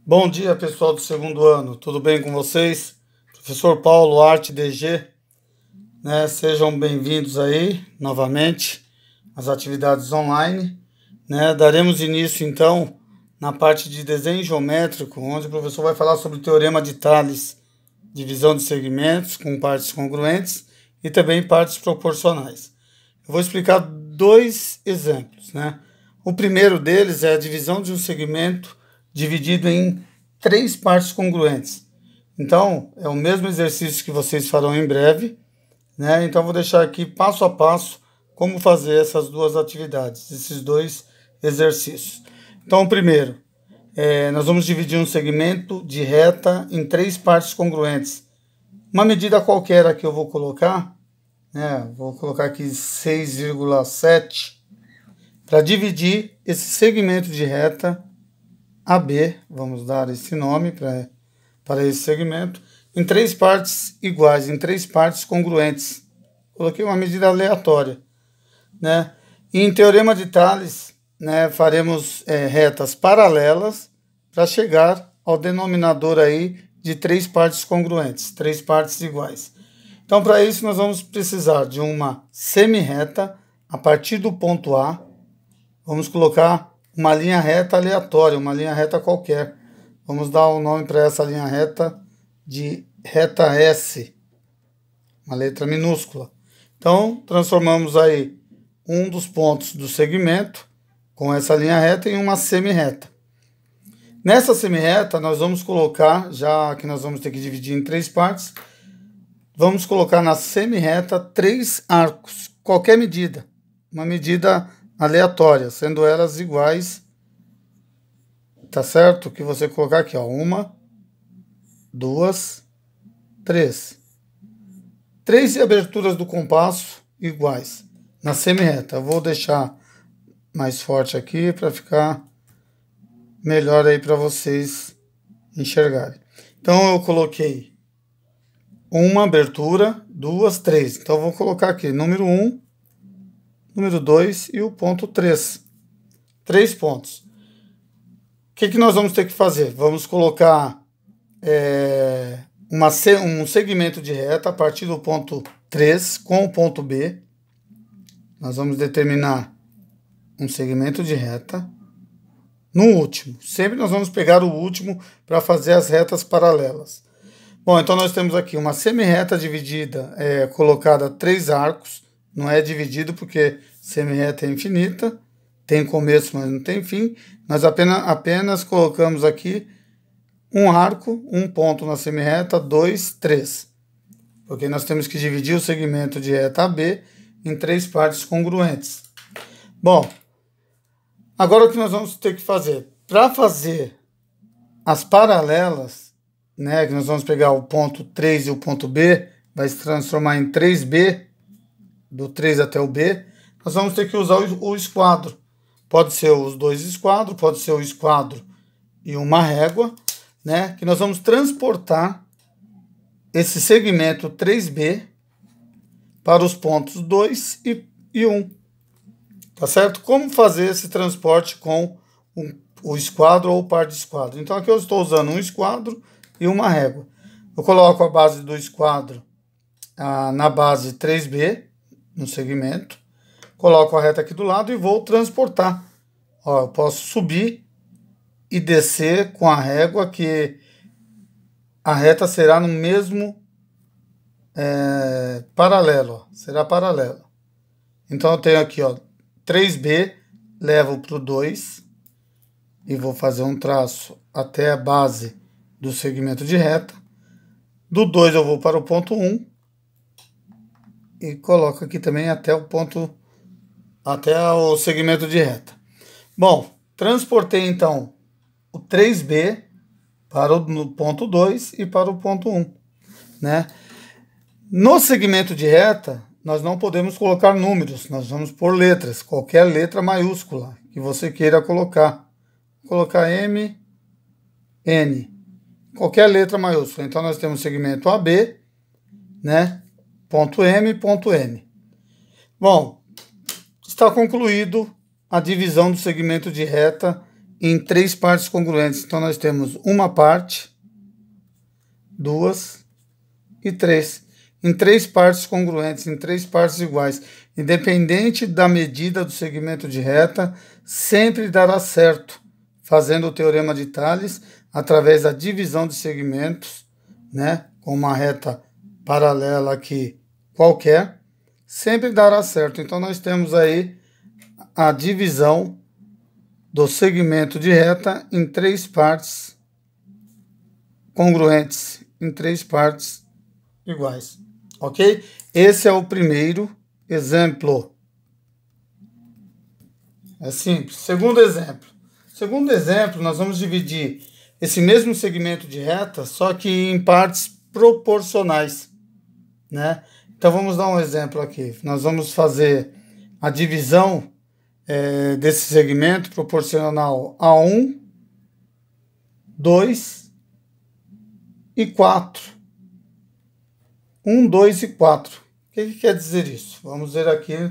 Bom dia, pessoal do segundo ano, tudo bem com vocês? Professor Paulo, Arte DG, né? Sejam bem-vindos aí novamente às atividades online, né? Daremos início então na parte de desenho geométrico, onde o professor vai falar sobre o Teorema de Tales, divisão de segmentos com partes congruentes e também partes proporcionais. Eu vou explicar dois exemplos, né? O primeiro deles é a divisão de um segmento dividido em três partes congruentes. Então, é o mesmo exercício que vocês farão em breve, né? Então, vou deixar aqui passo a passo como fazer essas duas atividades, esses dois exercícios. Então, o primeiro, nós vamos dividir um segmento de reta em três partes congruentes. Uma medida qualquer aqui eu vou colocar, né? Vou colocar aqui 6,7 para dividir esse segmento de reta AB, vamos dar esse nome para esse segmento, em três partes iguais, em três partes congruentes. Coloquei uma medida aleatória, né? E em Teorema de Tales, né, faremos retas paralelas para chegar ao denominador aí de três partes congruentes, três partes iguais. Então, para isso, nós vamos precisar de uma semi-reta a partir do ponto A. Vamos colocar uma linha reta aleatória, uma linha reta qualquer. Vamos dar o nome para essa linha reta de reta S, uma letra minúscula. Então, transformamos aí um dos pontos do segmento com essa linha reta em uma semi-reta. Nessa semi-reta, nós vamos colocar, já que nós vamos ter que dividir em três partes, vamos colocar na semi-reta três arcos, qualquer medida, uma medida aleatória, sendo elas iguais, tá certo? Que você colocar aqui, ó, 1, 2, 3. 3 aberturas do compasso iguais na semi-reta. Eu vou deixar mais forte aqui para ficar melhor aí para vocês enxergarem. Então eu coloquei uma abertura, 2, 3. Então eu vou colocar aqui número 1, número 2 e o ponto 3. 3 pontos. O que nós vamos ter que fazer? Vamos colocar um segmento de reta a partir do ponto 3 com o ponto B. Nós vamos determinar um segmento de reta no último. Sempre nós vamos pegar o último para fazer as retas paralelas. Bom, então nós temos aqui uma semi-reta dividida, colocada 3 arcos. Não é dividido porque semi-reta é infinita, tem começo, mas não tem fim. Nós apenas colocamos aqui um arco, um ponto na semi-reta, 2, 3. Porque nós temos que dividir o segmento de reta AB em três partes congruentes. Bom, agora o que nós vamos ter que fazer? Para fazer as paralelas, né, que nós vamos pegar o ponto 3 e o ponto B, vai se transformar em 3B, do 3 até o B, nós vamos ter que usar o esquadro. Pode ser os dois esquadros, pode ser o esquadro e uma régua, né? Que nós vamos transportar esse segmento 3B para os pontos 2 e 1. Tá certo? Como fazer esse transporte com o esquadro ou o par de esquadro? Então aqui eu estou usando um esquadro e uma régua. Eu coloco a base do esquadro na base 3B, no segmento, coloco a reta aqui do lado e vou transportar. Ó, eu posso subir e descer com a régua, que a reta será no mesmo paralelo, ó, será paralelo. Então eu tenho aqui, ó, 3B, levo para o 2 e vou fazer um traço até a base do segmento de reta. Do 2 eu vou para o ponto 1 e coloco aqui também até o segmento de reta. Bom, transportei então o 3B para o ponto 2 e para o ponto 1, né? No segmento de reta, nós não podemos colocar números, nós vamos pôr letras, qualquer letra maiúscula que você queira colocar. Vou colocar M, N, qualquer letra maiúscula. Então nós temos segmento AB, né? Ponto M, ponto N. Bom, está concluído a divisão do segmento de reta em 3 partes congruentes. Então, nós temos uma parte, 2 e 3. Em 3 partes congruentes, em 3 partes iguais. Independente da medida do segmento de reta, sempre dará certo, fazendo o teorema de Thales, através da divisão de segmentos, né, com uma reta paralela aqui qualquer, sempre dará certo. Então, nós temos aí a divisão do segmento de reta em 3 partes congruentes, em 3 partes iguais, ok? Esse é o primeiro exemplo. É simples. Segundo exemplo, nós vamos dividir esse mesmo segmento de reta, só que em partes proporcionais, né? Então, vamos dar um exemplo aqui. Nós vamos fazer a divisão desse segmento proporcional a 1, 2 e 4. 1, 2 e 4. O que quer dizer isso? Vamos ver aqui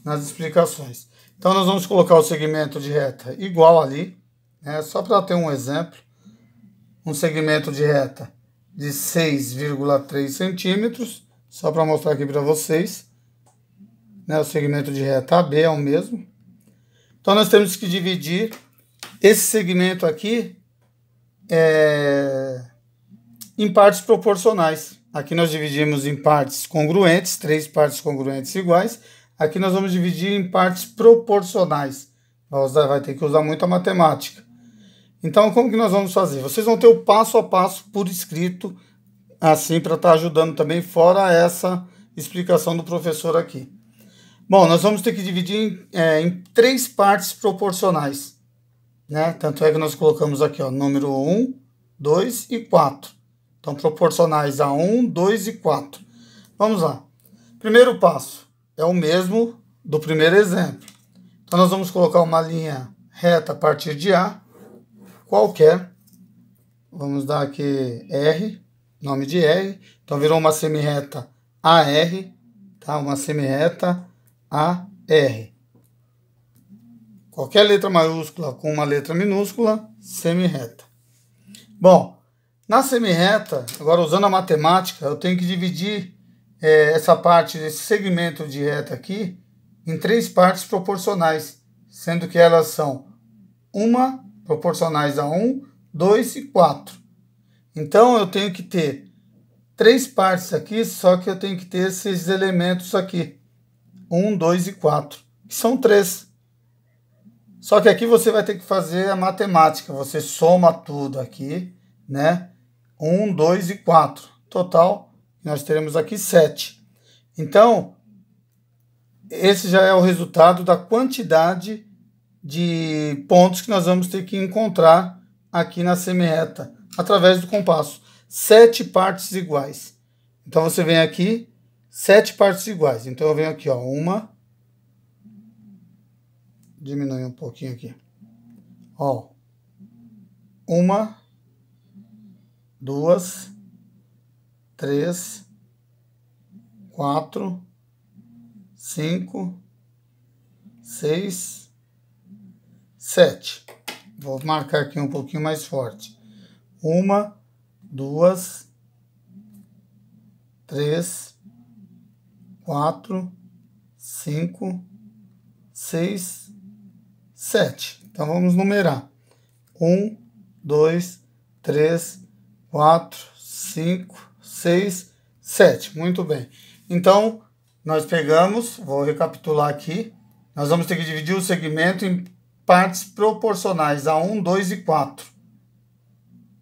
nas explicações. Então, nós vamos colocar o segmento de reta igual ali, né? Só para ter um exemplo. Um segmento de reta de 6,3 centímetros, só para mostrar aqui para vocês, né? O segmento de reta AB é o mesmo. Então, nós temos que dividir esse segmento aqui em partes proporcionais. Aqui nós dividimos em partes congruentes, 3 partes congruentes iguais. Aqui nós vamos dividir em partes proporcionais. Vai ter que usar muita matemática. Então, como que nós vamos fazer? Vocês vão ter o passo a passo por escrito, assim, para estar ajudando também, fora essa explicação do professor aqui. Bom, nós vamos ter que dividir em 3 partes proporcionais, né? Tanto é que nós colocamos aqui, ó, número 1, 2 e 4. Então, proporcionais a 1, 2 e 4. Vamos lá. Primeiro passo é o mesmo do primeiro exemplo. Então, nós vamos colocar uma linha reta a partir de A, qualquer. Vamos dar aqui R, nome de R. Então, virou uma semirreta AR, tá? Uma semirreta AR. Qualquer letra maiúscula com uma letra minúscula, semirreta. Bom, na semirreta, agora usando a matemática, eu tenho que dividir essa parte desse segmento de reta aqui em 3 partes proporcionais, sendo que elas são proporcionais a 1, 2 e 4. Então, eu tenho que ter 3 partes aqui, só que eu tenho que ter esses elementos aqui. 1, 2 e 4, que são 3. Só que aqui você vai ter que fazer a matemática. Você soma tudo aqui, né? 1, 2 e 4. Total, nós teremos aqui 7. Então, esse já é o resultado da quantidade de pontos que nós vamos ter que encontrar aqui na semirreta, através do compasso. 7 partes iguais. Então, você vem aqui, 7 partes iguais. Então, eu venho aqui, ó, diminui um pouquinho aqui. Ó, 1, 2, 3, 4, 5, 6, 7. Vou marcar aqui um pouquinho mais forte. 1, 2, 3, 4, 5, 6, 7. Então, vamos numerar. 1, 2, 3, 4, 5, 6, 7. Muito bem. Então, nós pegamos, vou recapitular aqui, nós vamos ter que dividir o segmento em partes proporcionais a 1, 2 e 4.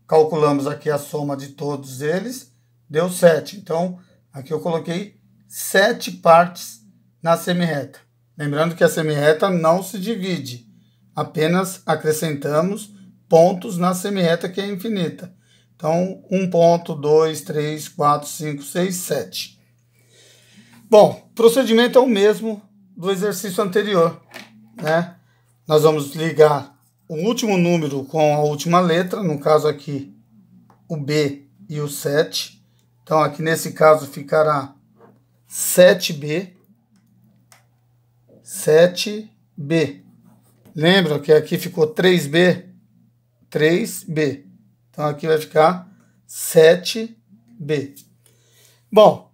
Calculamos aqui a soma de todos eles, deu 7. Então, aqui eu coloquei 7 partes na semirreta. Lembrando que a semirreta não se divide, apenas acrescentamos pontos na semirreta que é infinita. Então, 1 ponto, 2, 3, 4, 5, 6, 7. Bom, o procedimento é o mesmo do exercício anterior, né? Nós vamos ligar o último número com a última letra, no caso aqui o B e o 7. Então, aqui nesse caso ficará 7B. 7B. Lembra que aqui ficou 3B? 3B. Então aqui vai ficar 7B. Bom,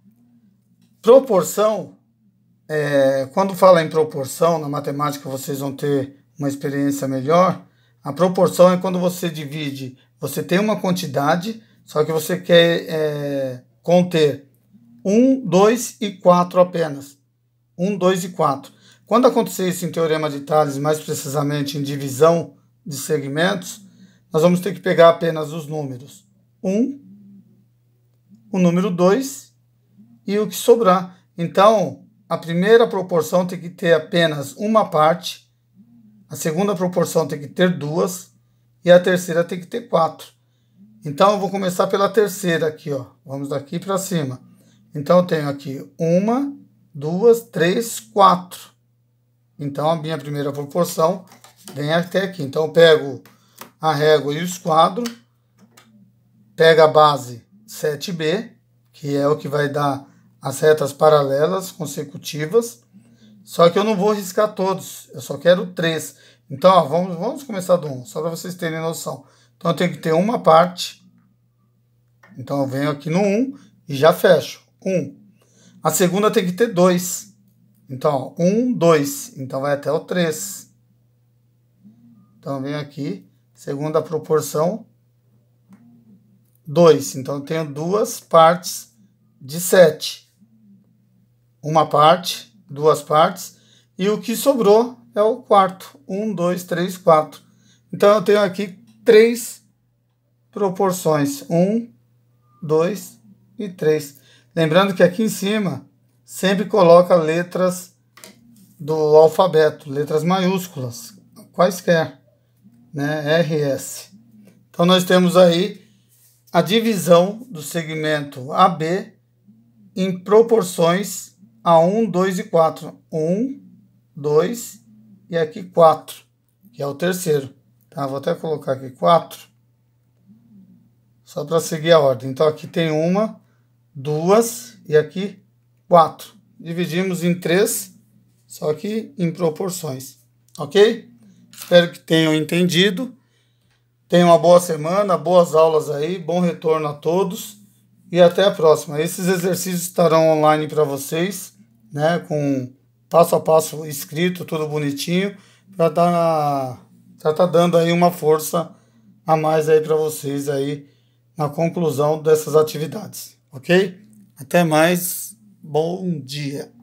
proporção, quando fala em proporção, na matemática vocês vão ter uma experiência melhor. A proporção é quando você divide, você tem uma quantidade, só que você quer conter 1, 2 e 4 apenas. 1, 2 e 4. Quando acontecer isso em teorema de Tales, mais precisamente em divisão de segmentos, nós vamos ter que pegar apenas os números 1, o número 2 e o que sobrar. Então, a primeira proporção tem que ter apenas uma parte, a segunda proporção tem que ter 2 e a terceira tem que ter 4. Então, eu vou começar pela terceira aqui, ó. Vamos daqui para cima. Então, eu tenho aqui 1, 2, 3, 4. Então, a minha primeira proporção vem até aqui. Então, eu pego a régua e o esquadro, pego a base 7B, que é o que vai dar as retas paralelas consecutivas. Só que eu não vou riscar todos, eu só quero 3. Então, ó, vamos começar do 1, só para vocês terem noção. Então, eu tenho que ter uma parte. Então, eu venho aqui no 1 e já fecho. 1. A segunda tem que ter 2. Então, ó, 1, 2. Então, vai até o 3. Então, eu venho aqui, segunda proporção, 2. Então, eu tenho duas partes de 7. Uma parte, duas partes. E o que sobrou é o quarto. 1, 2, 3, 4. Então, eu tenho aqui 3 proporções. 1, 2 e 3. Lembrando que aqui em cima sempre coloca letras do alfabeto, letras maiúsculas, quaisquer, né? RS. Então nós temos aí a divisão do segmento AB em proporções a 1, 2 e 4. 1, 2 e aqui 4, que é o terceiro. Tá? Vou até colocar aqui 4, só para seguir a ordem. Então aqui tem 1, 2 e aqui 4. Dividimos em 3, só que em proporções. Ok? Espero que tenham entendido. Tenham uma boa semana, boas aulas aí, bom retorno a todos e até a próxima. Esses exercícios estarão online para vocês, né, com passo a passo escrito, tudo bonitinho, para tá dando aí uma força a mais aí para vocês aí na conclusão dessas atividades, ok? Até mais, bom dia!